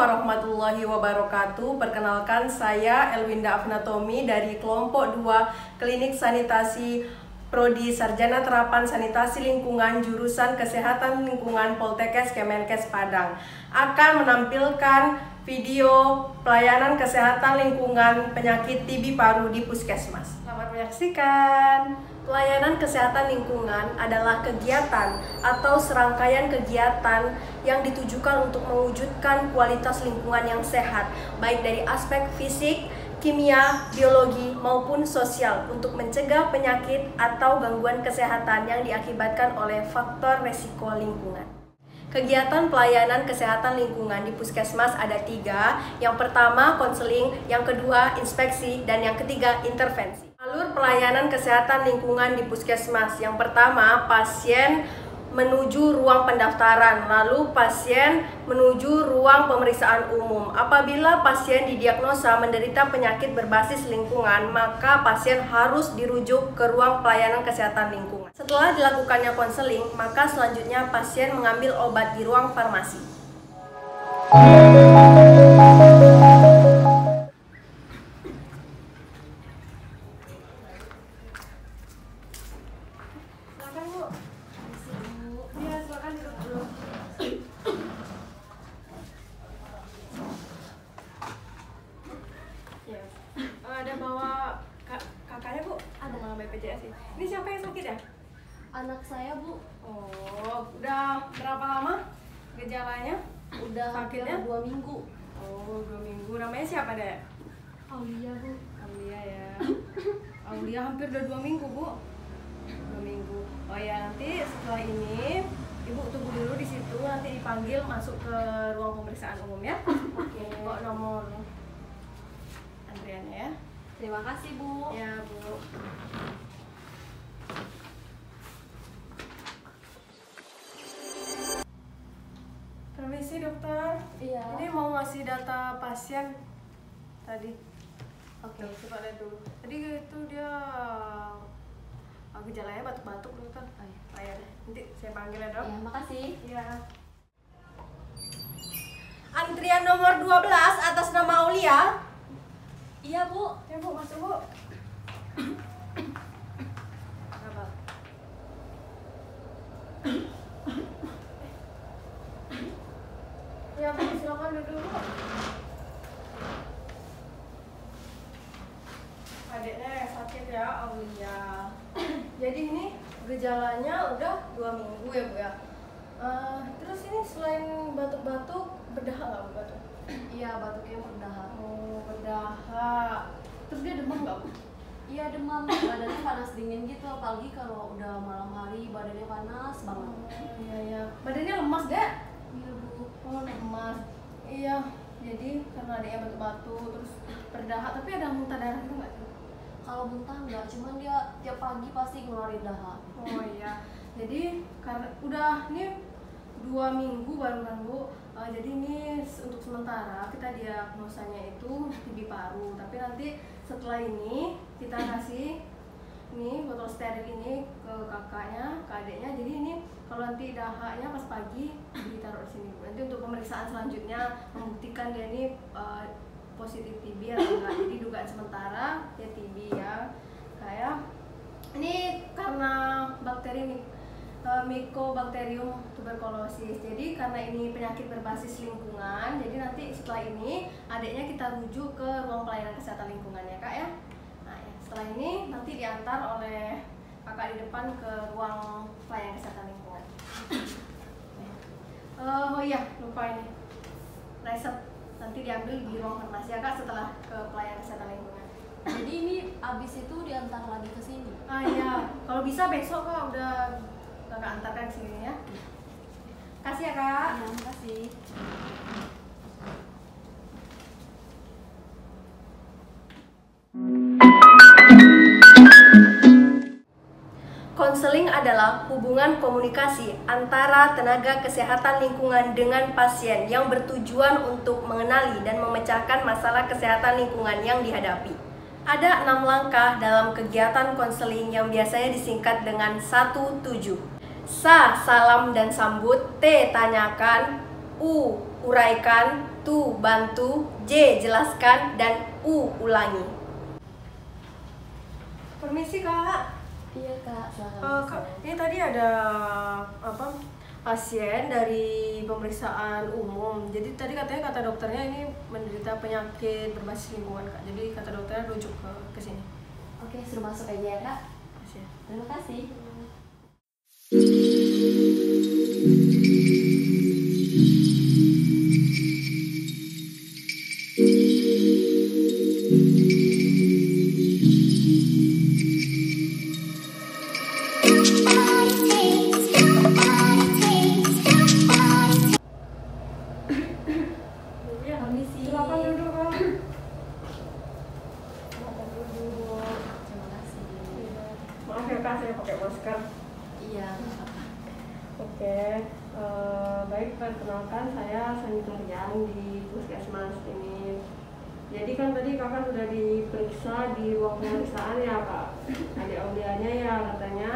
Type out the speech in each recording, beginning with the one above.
warahmatullahi wabarakatuh. Perkenalkan, saya Elwinda Afnatomi dari kelompok 2 Klinik Sanitasi Prodi Sarjana Terapan Sanitasi Lingkungan jurusan Kesehatan Lingkungan Poltekkes Kemenkes Padang akan menampilkan video pelayanan kesehatan lingkungan penyakit TB paru di Puskesmas. Selamat menyaksikan. Pelayanan kesehatan lingkungan adalah kegiatan atau serangkaian kegiatan yang ditujukan untuk mewujudkan kualitas lingkungan yang sehat, baik dari aspek fisik, kimia, biologi, maupun sosial untuk mencegah penyakit atau gangguan kesehatan yang diakibatkan oleh faktor resiko lingkungan. Kegiatan pelayanan kesehatan lingkungan di Puskesmas ada 3. Yang pertama, konseling, yang kedua, inspeksi, dan yang ketiga, intervensi. Alur pelayanan kesehatan lingkungan di Puskesmas. Yang pertama, pasien menuju ruang pendaftaran, lalu pasien menuju ruang pemeriksaan umum. Apabila pasien didiagnosa menderita penyakit berbasis lingkungan, maka pasien harus dirujuk ke ruang pelayanan kesehatan lingkungan. Setelah dilakukannya konseling, maka selanjutnya pasien mengambil obat di ruang farmasi. Ada bawa kakaknya, Bu? Ada malah BPJS ini. Ini siapa yang sakit ya? Anak saya, Bu. Oh, udah berapa lama gejalanya? Udah sakitnya? hampir 2 minggu. Oh, 2 minggu. Namanya siapa, Dek? Aulia, Bu. Aulia ya. Aulia hampir udah 2 minggu, Bu. 2 minggu. Oh ya, nanti setelah ini Ibu tunggu dulu di situ, nanti dipanggil masuk ke ruang pemeriksaan umum ya. Oke. Bawa nomor antriannya ya. Terima kasih, Bu. Ya, Bu. Permisi, dokter. Iya. Ini mau ngasih data pasien tadi. Oke. Coba lihat dulu. Tadi itu dia gejalanya batuk-batuk, dokter. Oh ya deh. Nanti saya panggil ya, Dok. Ya, makasih. Iya. Antrian nomor 12 atas nama Aulia. Iya, Bu. Ya, Bu, masuk, Bu. Apa? Ya, Bu, silakan duduk, Bu. Adiknya sakit ya, Aulia. Jadi ini gejalanya udah 2 minggu ya, Bu ya. Terus ini selain batuk-batuk, berdahak nggak, Bu, batuk? Iya, batuknya berdahak. Oh, berdahak. Terus dia demam nggak, Bu? Iya, demam. Badannya panas dingin gitu, apalagi kalau udah malam hari badannya panas banget. Oh, iya, iya. Badannya lemas, Dek? Iya, Bu. Oh, lemas. Iya, jadi karena adiknya batuk-batuk, terus berdahak, tapi ada muntah darah itu nggak, sih? Kalau muntah enggak, cuman dia tiap pagi pasti ngeluarin dahak. Oh iya, jadi karena udah ini 2 minggu baru kan, Bu. Jadi ini untuk sementara kita diagnosanya itu TB paru, tapi nanti setelah ini kita kasih ini botol steril ini ke kakaknya, ke adiknya. Jadi ini kalau nanti dahaknya pas pagi ditaruh di sini, Bu. Nanti untuk pemeriksaan selanjutnya membuktikan dia ini positif TB atau enggak. Jadi dugaan sementara dia TB ya. Kayak ini karena bakteri Mycobacterium tuberculosis. Jadi karena ini penyakit berbasis lingkungan, jadi nanti setelah ini adiknya kita rujuk ke ruang pelayanan kesehatan lingkungan ya, Kak ya. Nah, ya, setelah ini nanti diantar oleh kakak di depan ke ruang pelayanan kesehatan lingkungan. Oh iya, lupa ini. Resep nanti diambil di ruang farmasi ya, Kak, setelah ke pelayanan kesehatan lingkungan. Jadi ini abis itu diantar lagi ke sini. Ah iya, kalau bisa besok, Kak, udah kakak antarkan ke sini ya. Kasih ya, Kak. Ya, makasih. Konseling adalah hubungan komunikasi antara tenaga kesehatan lingkungan dengan pasien yang bertujuan untuk mengenali dan memecahkan masalah kesehatan lingkungan yang dihadapi. Ada 6 langkah dalam kegiatan konseling yang biasanya disingkat dengan 17. Sa, salam dan sambut. T, tanyakan. U, uraikan, tu bantu, J jelaskan, dan U ulangi. Permisi Kak. Iya Kak, Kak, ini tadi ada pasien dari pemeriksaan umum. Jadi tadi katanya kata dokternya ini menderita penyakit berbasis lingkungan Kak. Jadi kata dokternya rujuk ke sini. Oke, suruh masuk aja ya Kak. Kasih. Terima kasih. Permisi. Silakan duduk Kak. Silakan duduk. Terima kasih. Maaf ya Kak, saya pakai masker. Iya. Oke, baik, perkenalkan saya sanitarian di puskesmas ini. Jadi kan tadi kakak sudah diperiksa di ruang pemeriksaan ya Kak. Adik Aulianya ya katanya,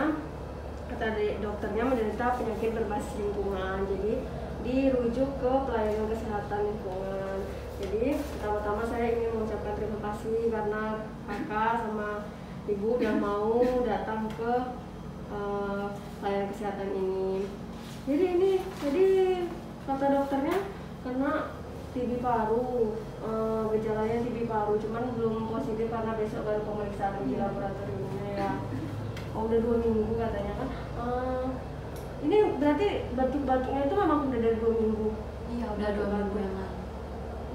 kata adik dokternya menderita penyakit berbasis lingkungan. Jadi dirujuk ke pelayanan kesehatan lingkungan. Jadi pertama-tama saya ingin mengucapkan terima kasih karena kakak sama ibu udah mau datang ke pelayanan kesehatan ini. Jadi kata dokternya kena TB paru, gejalanya TB paru, cuman belum positif karena besok baru pemeriksaan di laboratoriumnya ya. Oh, udah 2 minggu katanya kan. Ini berarti batuk-batuknya itu memang udah dari 2 minggu. Iya, udah 2 minggu yang lalu.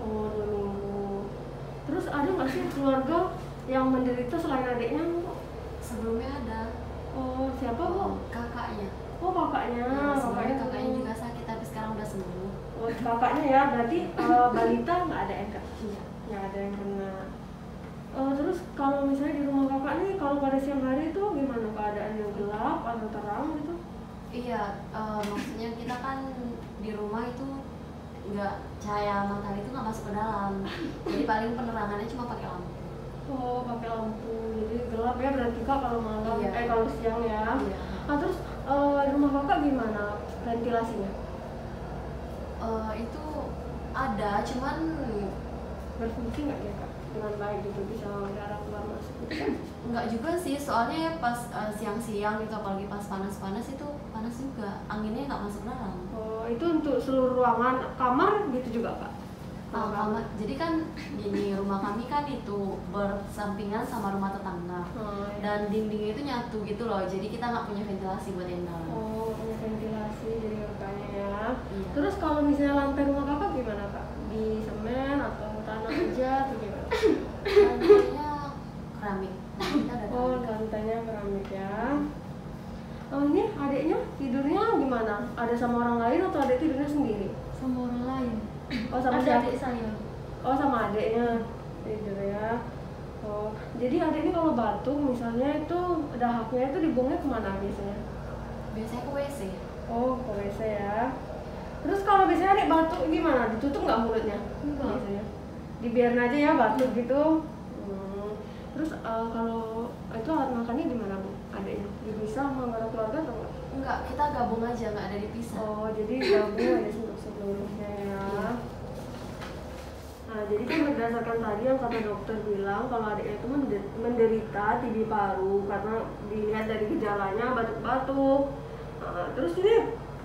Oh, 2 minggu. Terus ada nggak sih keluarga yang menderita selain adiknya Bu? Sebelumnya ada. Oh, siapa Bu? Kakaknya. Oh, kakaknya. Ya, sebelumnya kakaknya juga sakit tapi sekarang udah sembuh. Oh, kakaknya ya, berarti balita nggak ada yang kena? Iya. Nggak ada yang kena. Terus kalau misalnya di rumah kakak nih, kalau pada siang hari itu gimana keadaan, yang gelap atau terang gitu? Iya, maksudnya kita kan di rumah itu nggak, cahaya matahari itu nggak masuk ke dalam. Jadi paling penerangannya cuma pakai lampu. Oh, pakai lampu, jadi gelap ya berarti kak kalau malam, Iya. kalau siang ya. Iya. Terus rumah kakak gimana ventilasinya? Itu ada, cuman Berfungsi nggak ya kak? Dengan baik gitu, bisa udara keluar masuk gitu kan? nggak juga sih, soalnya pas siang-siang gitu, apalagi pas panas-panas itu panas juga, anginnya nggak masuk dalam. Oh, itu untuk seluruh ruangan, kamar gitu juga kak? Kamar, jadi kan gini, rumah kami kan itu bersampingan sama rumah tetangga. Iya. Dan dindingnya itu nyatu gitu loh, jadi kita nggak punya ventilasi buat yang dalam. Oh, punya ventilasi jadi makanya ya. Iya. Terus kalau misalnya lantai rumah kakak gimana kak? Di semen atau tanah aja atau gimana? Lantainya keramik. Nah, kita ada Oh, keramik. lantainya keramik ya. Oh, ini adiknya tidurnya gimana? Ada sama orang lain atau adik tidurnya sendiri? Sama orang lain. Oh, sama Ada siapa? adik saya. Oh, sama adiknya tidur ya. Oh, jadi adik ini kalau batuk misalnya itu dahaknya itu dibuangnya kemana biasanya? Biasanya ke WC. Oh, ke WC ya. Terus kalau biasanya adik batuk gimana? Ditutup nggak mulutnya? Enggak. Biasanya dibiarin aja ya batuk gitu. Terus kalau itu alat makannya gimana Bu? Adiknya dipisah sama barang keluarga atau enggak? Enggak, kita gabung aja, nggak ada dipisah. Oh, jadi gabung aja untuk seluruhnya ya. Nah, jadi kan berdasarkan tadi yang kata dokter bilang kalau adiknya itu menderita TB paru karena dilihat dari gejalanya batuk-batuk. Terus ini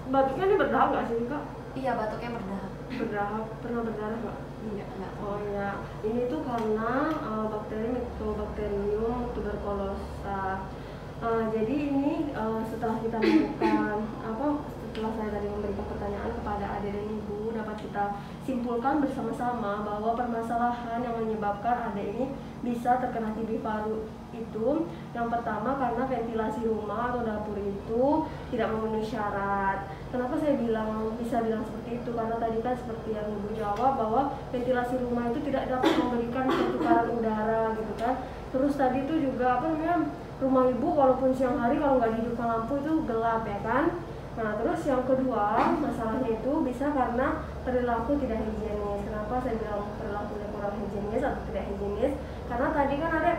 batuknya ini berdahak nggak sih kak? Iya, batuknya berdahak. Berdarah, pernah berdarah nggak? Iya, enggak. Oh ya, ini tuh karena bakteri Mycobacterium tuberculosa. Jadi ini setelah kita melakukan setelah saya tadi memberikan pertanyaan kepada adik dan ibu, dapat kita simpulkan bersama-sama bahwa permasalahan yang menyebabkan adik ini bisa terkena TB paru itu yang pertama karena ventilasi rumah atau dapur itu tidak memenuhi syarat. Kenapa saya bisa bilang seperti itu? Karena tadi kan seperti yang ibu jawab bahwa ventilasi rumah itu tidak dapat memberikan pertukaran udara gitu kan. Terus tadi itu juga rumah ibu walaupun siang hari kalau nggak dihidupkan lampu itu gelap ya kan. Nah, terus yang kedua masalahnya itu bisa karena perilaku tidak higienis. Kenapa saya bilang perilakunya kurang higienis atau tidak higienis? Karena tadi kan ada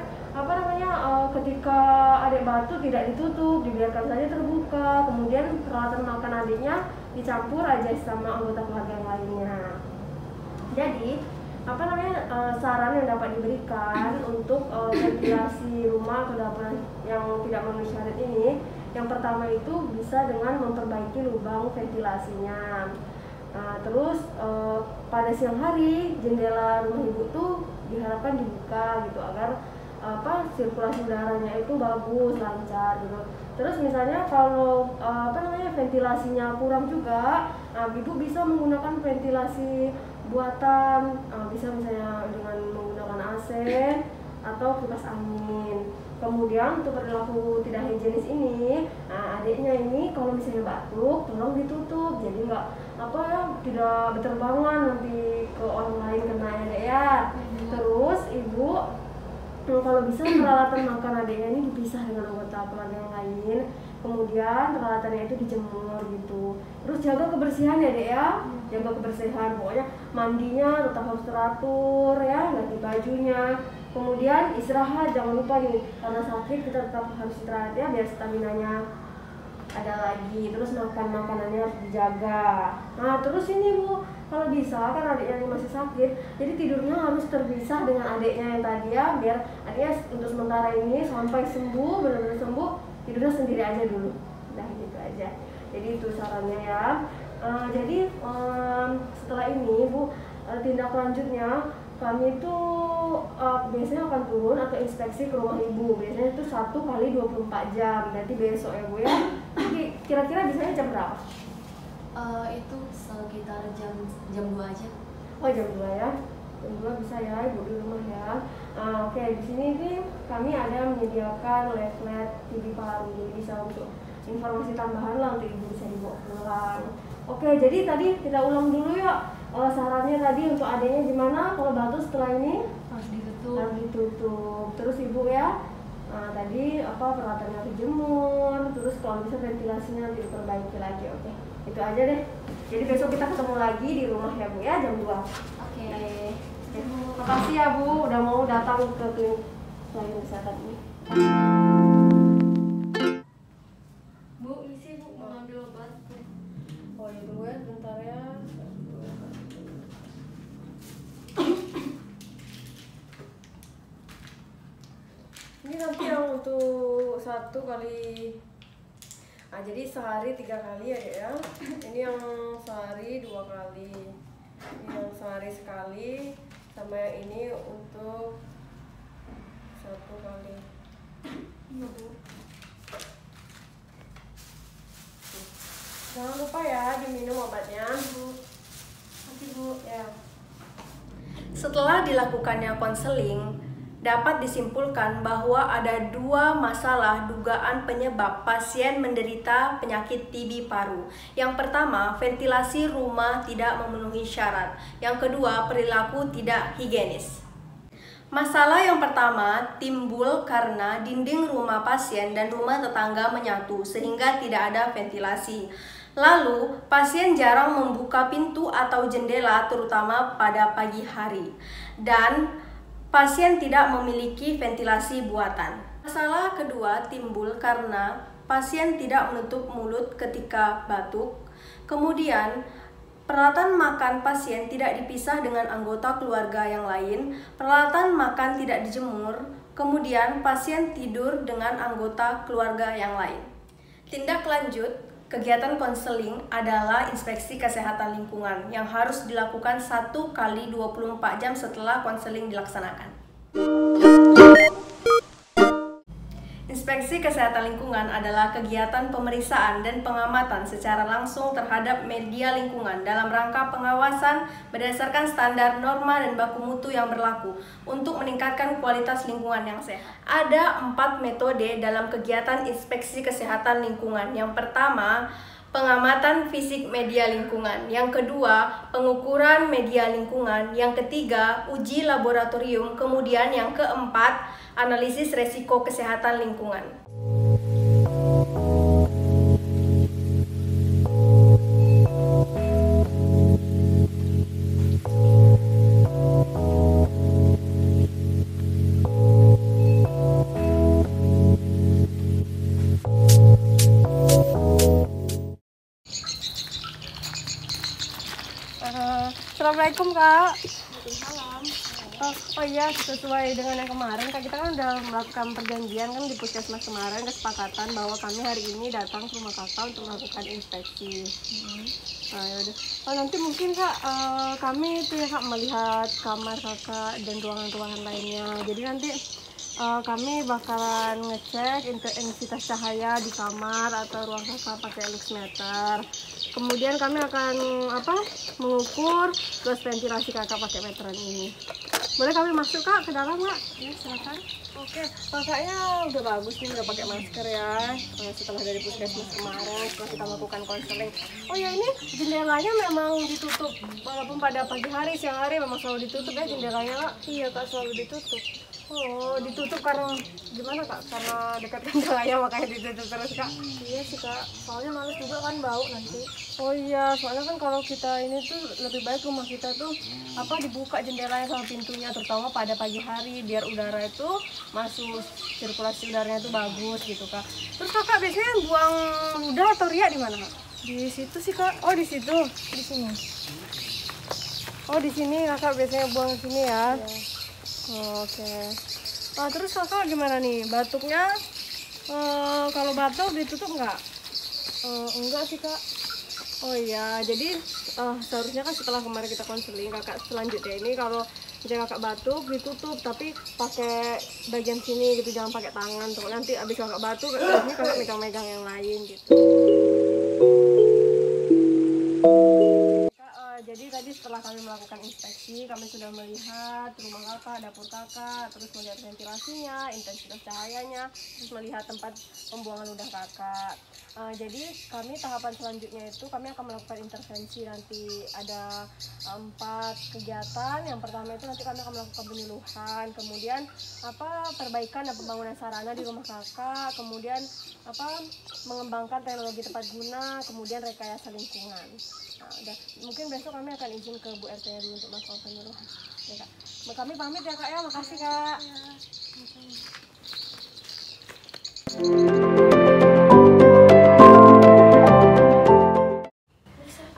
ketika adik batuk tidak ditutup, dibiarkan saja terbuka. Kemudian peralatan makan adiknya dicampur aja sama anggota keluarga yang lainnya. Jadi saran yang dapat diberikan untuk ventilasi rumah atau dapur yang tidak memenuhi syarat ini, yang pertama itu bisa dengan memperbaiki lubang ventilasinya. Terus pada siang hari jendela rumah ibu tuh diharapkan dibuka gitu agar sirkulasi udaranya itu bagus, lancar gitu. Terus misalnya kalau ventilasinya kurang juga, ibu bisa menggunakan ventilasi buatan, bisa misalnya dengan menggunakan AC atau kipas angin. Kemudian untuk perilaku tidak higienis ini, adiknya ini kalau misalnya batuk tolong ditutup, jadi tidak berterbangan nanti ke orang lain kena ya. Terus ibu kalau bisa peralatan makan adiknya ini dipisah dengan anggota keluarga yang lain, kemudian peralatannya itu dijemur gitu. Terus jaga kebersihan ya dek ya, jaga kebersihan, pokoknya mandinya tetap harus teratur ya, ganti bajunya. Kemudian istirahat, jangan lupa nih, karena sakit kita tetap harus istirahat ya biar staminanya ada lagi. Terus makanannya harus dijaga. Nah terus ini bu, kalau bisa kan adiknya yang masih sakit, jadi tidurnya harus terpisah dengan adiknya yang tadi ya, biar adiknya untuk sementara ini sampai sembuh, benar-benar sembuh, tidurnya sendiri aja dulu. Udah gitu aja. Jadi itu sarannya ya. Setelah ini bu, tindak lanjutnya kami itu biasanya akan turun atau inspeksi ke rumah ibu. Biasanya itu 1 kali 24 jam. Berarti besok ya bu ya. Kira-kira biasanya jam berapa? Itu sekitar jam 2 aja. Oh jam 2 ya. Jam 2 bisa ya ibu di rumah ya. Oke, di sini nih kami ada menyediakan leaflet TB paru. Jadi bisa untuk informasi tambahan lah untuk ibu bisa dibawa pulang. Oke, jadi tadi kita ulang dulu yuk. Sarannya tadi untuk adanya gimana kalau batuk setelah ini? Harus ditutup. Harus ditutup. Terus ibu ya, tadi peralatannya harus dijemur. Terus kalau bisa ventilasinya diperbaiki lagi. Oke, itu aja deh. Jadi besok kita ketemu lagi di rumah ya bu ya jam 2. Oke. Makasih ya bu udah mau datang ke klinik pelayanan kesehatan ini. Bu, isi bu mau ngambil obat. Oh ya dulu ya, bentar ya. Ini nanti yang untuk 1 kali, jadi sehari 3 kali ya dek ya. Ini yang sehari 2 kali, ini yang sehari sekali, sama yang ini untuk 1 kali. Iya bu. Jangan lupa ya diminum obatnya bu. Nanti bu ya. Setelah dilakukannya konseling, dapat disimpulkan bahwa ada 2 masalah dugaan penyebab pasien menderita penyakit TB paru. Yang pertama, ventilasi rumah tidak memenuhi syarat. Yang kedua, perilaku tidak higienis. Masalah yang pertama timbul karena dinding rumah pasien dan rumah tetangga menyatu sehingga tidak ada ventilasi. Lalu, pasien jarang membuka pintu atau jendela terutama pada pagi hari. Dan pasien tidak memiliki ventilasi buatan. Masalah kedua timbul karena pasien tidak menutup mulut ketika batuk. Kemudian, peralatan makan pasien tidak dipisah dengan anggota keluarga yang lain. Peralatan makan tidak dijemur. Kemudian, pasien tidur dengan anggota keluarga yang lain. Tindak lanjut kegiatan konseling adalah inspeksi kesehatan lingkungan yang harus dilakukan 1 kali 24 jam setelah konseling dilaksanakan. Inspeksi kesehatan lingkungan adalah kegiatan pemeriksaan dan pengamatan secara langsung terhadap media lingkungan dalam rangka pengawasan berdasarkan standar, norma, dan baku mutu yang berlaku untuk meningkatkan kualitas lingkungan yang sehat. Ada 4 metode dalam kegiatan inspeksi kesehatan lingkungan. Yang pertama, pengamatan fisik media lingkungan. Yang kedua, pengukuran media lingkungan. Yang ketiga, uji laboratorium. Kemudian yang keempat, analisis resiko kesehatan lingkungan. Assalamualaikum Kak. Waalaikumsalam. Oh iya, sesuai dengan yang kemarin Kak, kita kan udah melakukan perjanjian kan di puskesmas kemarin, kesepakatan bahwa kami hari ini datang ke rumah Kakak untuk melakukan inspeksi. Nah, yaudah. Nanti mungkin Kak, kami itu ya Kak melihat kamar Kakak dan ruangan-ruangan lainnya. Jadi nanti kami bakalan ngecek intensitas cahaya di kamar atau ruang Kakak pakai luxmeter. Kemudian kami akan mengukur luas ventilasi Kakak pakai meteran ini. Boleh kami masuk Kak ke dalam Kak? Ya silakan. Oke, Kakaknya udah bagus nih, udah pakai masker ya. Setelah dari puskesmas kemarin, setelah kita melakukan konseling. Oh ya, ini jendelanya memang ditutup, walaupun pada pagi hari, siang hari memang selalu ditutup ya jendelanya Kak? Iya Kak, selalu ditutup. Oh, ditutup karena gimana Kak? Karena dekat jendelanya makanya ditutup terus Kak? Iya sih Kak, soalnya males juga kan bau nanti. Oh iya, soalnya kan kalau kita ini tuh lebih baik rumah kita tuh dibuka jendelanya sama pintunya, terutama pada pagi hari biar udara itu masuk, sirkulasi udaranya itu bagus gitu Kak. Terus Kakak biasanya buang ludah atau ria di mana Kak? Di situ sih Kak. Oh di situ, di sini. Oh di sini Kakak biasanya buang di sini ya. Oke. Nah terus Kakak gimana nih? Batuknya kalau batuk ditutup nggak? Enggak sih Kak. Oh iya, jadi seharusnya kan setelah kemarin kita konseling Kakak selanjutnya ini kalau misalnya Kakak batuk ditutup tapi pakai bagian sini gitu, jangan pakai tangan tuh. Nanti abis Kakak batuk biasanya Kakak megang-megang yang lain gitu. Jadi tadi setelah kami melakukan inspeksi, kami sudah melihat rumah Kakak, dapur Kakak, terus melihat ventilasinya, intensitas cahayanya, terus melihat tempat pembuangan ludah Kakak. Jadi kami tahapan selanjutnya itu kami akan melakukan intervensi, nanti ada 4 kegiatan. Yang pertama itu nanti kami akan melakukan penyuluhan, kemudian perbaikan dan pembangunan sarana di rumah Kakak, kemudian mengembangkan teknologi tepat guna, kemudian rekayasa lingkungan. Nah, mungkin besok kami akan izin ke Bu RT dulu untuk melakukan penyuluhan. Ya, Kak. Kami pamit ya Kak ya, makasih Kak.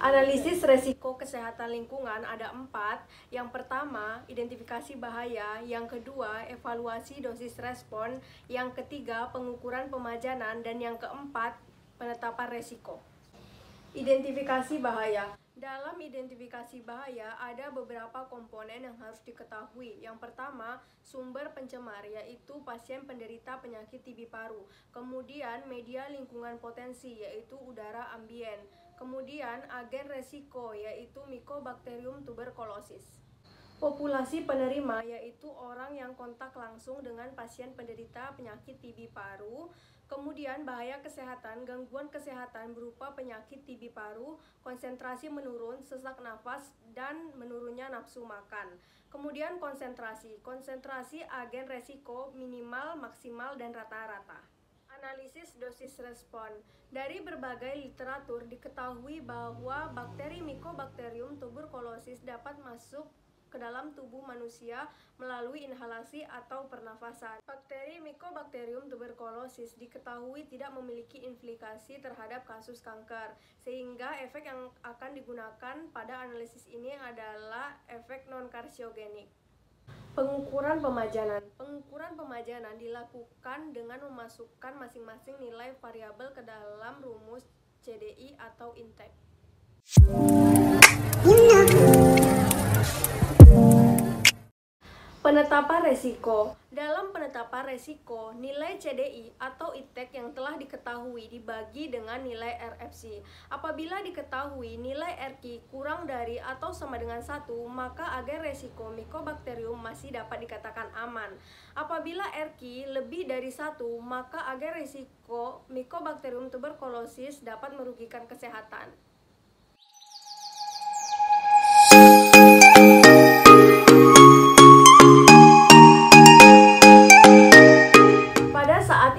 Analisis resiko kesehatan lingkungan ada 4. Yang pertama, identifikasi bahaya. Yang kedua, evaluasi dosis respon. Yang ketiga, pengukuran pemajanan. Dan yang keempat, penetapan resiko. Identifikasi bahaya. Dalam identifikasi bahaya ada beberapa komponen yang harus diketahui. Yang pertama, sumber pencemar, yaitu pasien penderita penyakit TB paru. Kemudian media lingkungan potensi, yaitu udara ambien. Kemudian agen resiko, yaitu Mycobacterium tuberculosis. Populasi penerima, yaitu orang yang kontak langsung dengan pasien penderita penyakit TB paru. Kemudian bahaya kesehatan, gangguan kesehatan berupa penyakit TB paru, konsentrasi menurun, sesak nafas, dan menurunnya nafsu makan. Kemudian konsentrasi agen resiko minimal, maksimal, dan rata-rata. Analisis dosis respon. Dari berbagai literatur diketahui bahwa bakteri Mycobacterium tuberculosis dapat masuk ke dalam tubuh manusia melalui inhalasi atau pernafasan. Bakteri Mycobacterium tuberculosis diketahui tidak memiliki implikasi terhadap kasus kanker, sehingga efek yang akan digunakan pada analisis ini adalah efek non-karsiogenik. Pengukuran pemajanan. Pengukuran pemajanan dilakukan dengan memasukkan masing-masing nilai variabel ke dalam rumus CDI atau INTEC. Penetapan resiko. Dalam penetapan resiko, nilai CDI atau INTEC yang telah diketahui dibagi dengan nilai RFC. Apabila diketahui nilai RQ kurang dari atau sama dengan 1, maka agen resiko Mycobacterium masih dapat dikatakan aman. Apabila RQ lebih dari 1, maka agen resiko Mycobacterium tuberculosis dapat merugikan kesehatan.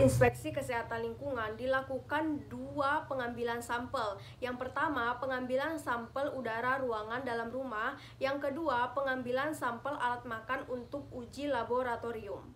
Inspeksi kesehatan lingkungan dilakukan 2 pengambilan sampel. Yang pertama, pengambilan sampel udara ruangan dalam rumah. Yang kedua, pengambilan sampel alat makan untuk uji laboratorium.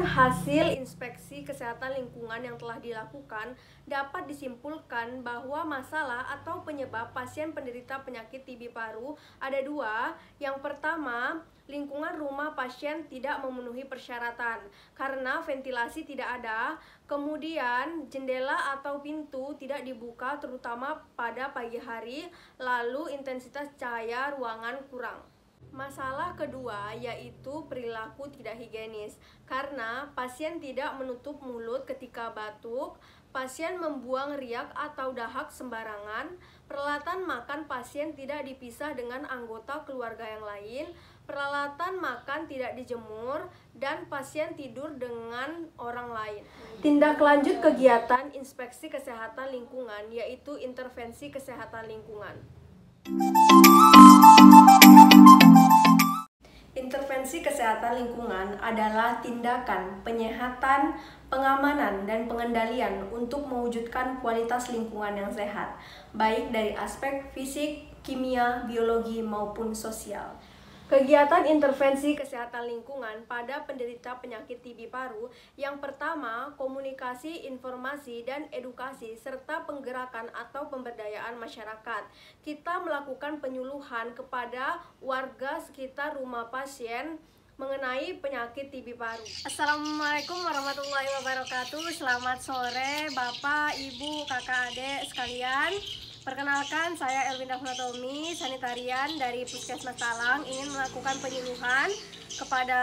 hasil inspeksi kesehatan lingkungan yang telah dilakukan, dapat disimpulkan bahwa masalah atau penyebab pasien penderita penyakit TB paru ada dua. Yang pertama, lingkungan rumah pasien tidak memenuhi persyaratan karena ventilasi tidak ada, kemudian jendela atau pintu tidak dibuka terutama pada pagi hari, lalu intensitas cahaya ruangan kurang. Masalah kedua yaitu perilaku tidak higienis, karena pasien tidak menutup mulut ketika batuk, pasien membuang riak atau dahak sembarangan, peralatan makan pasien tidak dipisah dengan anggota keluarga yang lain, peralatan makan tidak dijemur, dan pasien tidur dengan orang lain. Tindak lanjut kegiatan inspeksi kesehatan lingkungan yaitu intervensi kesehatan lingkungan. Intervensi kesehatan lingkungan adalah tindakan penyehatan, pengamanan, dan pengendalian untuk mewujudkan kualitas lingkungan yang sehat, baik dari aspek fisik, kimia, biologi, maupun sosial. Kegiatan intervensi kesehatan lingkungan pada penderita penyakit TB paru yang pertama, komunikasi, informasi, dan edukasi, serta penggerakan atau pemberdayaan masyarakat. Kita melakukan penyuluhan kepada warga sekitar rumah pasien mengenai penyakit TB paru. Assalamualaikum warahmatullahi wabarakatuh. Selamat sore Bapak, Ibu, Kakak, Adik sekalian. Perkenalkan, saya Elwinda Afnatomi, sanitarian dari Puskesmas Talang, ingin melakukan penyuluhan kepada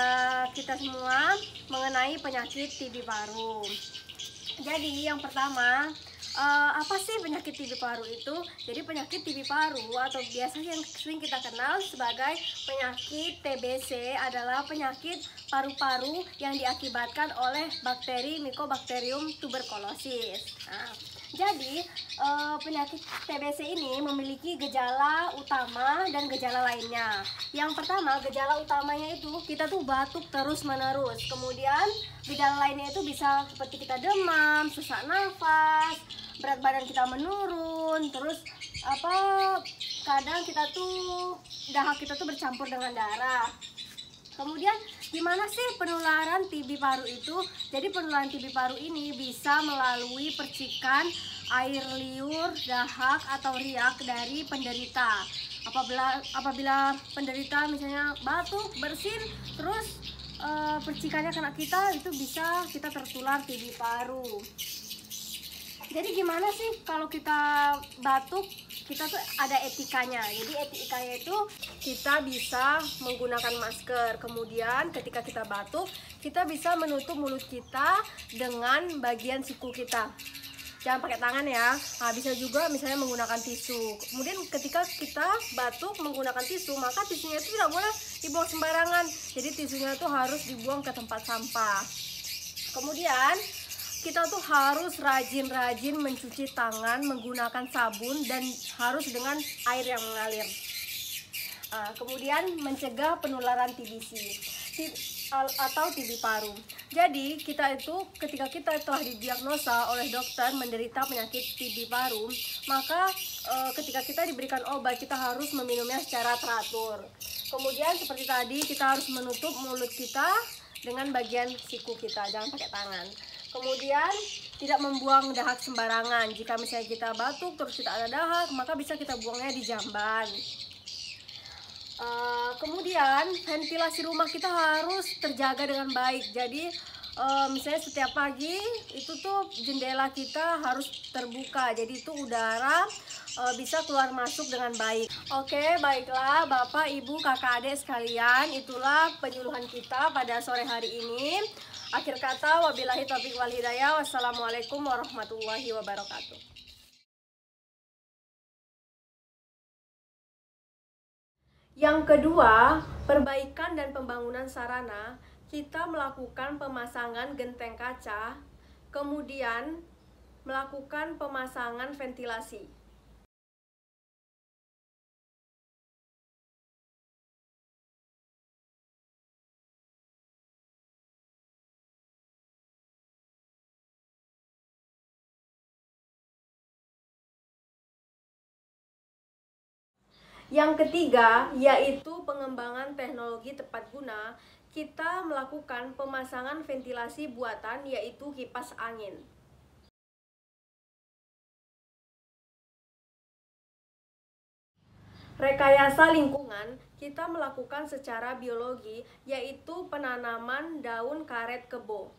kita semua mengenai penyakit TB paru. Jadi yang pertama, apa sih penyakit TB paru itu? Jadi penyakit TB paru atau biasanya yang sering kita kenal sebagai penyakit TBC adalah penyakit paru-paru yang diakibatkan oleh bakteri Mycobacterium tuberculosis. Nah, jadi penyakit TBC ini memiliki gejala utama dan gejala lainnya. Yang pertama, gejala utamanya itu kita tuh batuk terus-menerus. Kemudian gejala lainnya itu bisa seperti kita demam, sesak nafas, berat badan kita menurun, terus kadang kita tuh dahak kita tuh bercampur dengan darah. Kemudian gimana sih penularan TB paru itu? Jadi penularan TB paru ini bisa melalui percikan air liur, dahak atau riak dari penderita. Apabila penderita misalnya batuk, bersin, terus percikannya kena kita, itu bisa kita tertular TB paru. Jadi gimana sih kalau kita batuk? Kita tuh ada etikanya. Jadi etikanya itu kita bisa menggunakan masker. Kemudian ketika kita batuk, kita bisa menutup mulut kita dengan bagian siku kita. Jangan pakai tangan ya. Nah, bisa juga misalnya menggunakan tisu. Kemudian ketika kita batuk menggunakan tisu, maka tisunya itu tidak boleh dibuang sembarangan. Jadi tisunya itu harus dibuang ke tempat sampah. Kemudian kita tuh harus rajin-rajin mencuci tangan menggunakan sabun dan harus dengan air yang mengalir. Kemudian mencegah penularan TBC atau TB paru. Jadi kita itu ketika kita telah didiagnosa oleh dokter menderita penyakit TB paru, maka ketika kita diberikan obat kita harus meminumnya secara teratur. Kemudian seperti tadi kita harus menutup mulut kita dengan bagian siku kita, jangan pakai tangan. Kemudian tidak membuang dahak sembarangan. Jika misalnya kita batuk terus kita ada dahak, maka bisa kita buangnya di jamban. Kemudian ventilasi rumah kita harus terjaga dengan baik. Jadi misalnya setiap pagi itu tuh jendela kita harus terbuka. Jadi itu udara bisa keluar masuk dengan baik. Oke, baiklah Bapak, Ibu, Kakak, Adik sekalian, itulah penyuluhan kita pada sore hari ini. Akhir kata, wabillahi taufiq wal hidayah. Wassalamualaikum warahmatullahi wabarakatuh. Yang kedua, perbaikan dan pembangunan sarana. Kita melakukan pemasangan genteng kaca, kemudian melakukan pemasangan ventilasi. Yang ketiga, yaitu pengembangan teknologi tepat guna. kita melakukan pemasangan ventilasi buatan, yaitu kipas angin. Rekayasa lingkungan kita melakukan secara biologi, yaitu penanaman daun karet kebo.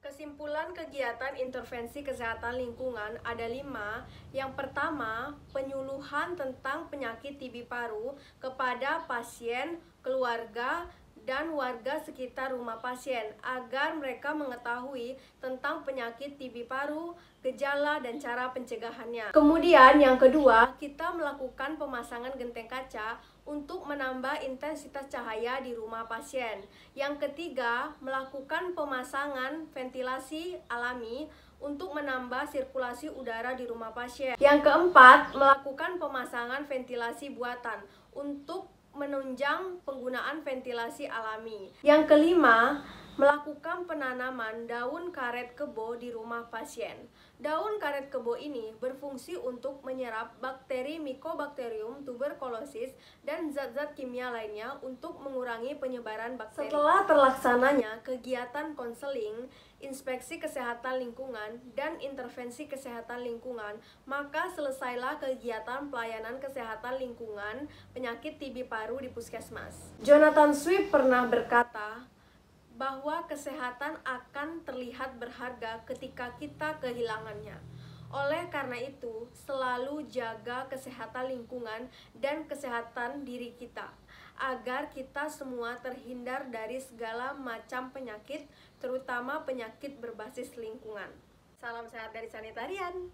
Kesimpulan kegiatan intervensi kesehatan lingkungan ada 5. Yang pertama, penyuluhan tentang penyakit TB paru kepada pasien, keluarga, dan warga sekitar rumah pasien agar mereka mengetahui tentang penyakit TB paru, gejala, dan cara pencegahannya. Kemudian yang kedua, kita melakukan pemasangan genteng kaca untuk menambah intensitas cahaya di rumah pasien. Yang ketiga, melakukan pemasangan ventilasi alami untuk menambah sirkulasi udara di rumah pasien. Yang keempat, melakukan pemasangan ventilasi buatan untuk menunjang penggunaan ventilasi alami. Yang kelima, melakukan penanaman daun karet kebo di rumah pasien. Daun karet kebo ini berfungsi untuk menyerap bakteri Mycobacterium tuberculosis dan zat-zat kimia lainnya untuk mengurangi penyebaran bakteri. Setelah terlaksananya kegiatan konseling, inspeksi kesehatan lingkungan, dan intervensi kesehatan lingkungan, maka selesailah kegiatan pelayanan kesehatan lingkungan penyakit TB paru di puskesmas. Jonathan Swift pernah berkata bahwa kesehatan akan terlihat berharga ketika kita kehilangannya. Oleh karena itu, selalu jaga kesehatan lingkungan dan kesehatan diri kita, agar kita semua terhindar dari segala macam penyakit, terutama penyakit berbasis lingkungan. Salam sehat dari Sanitarian.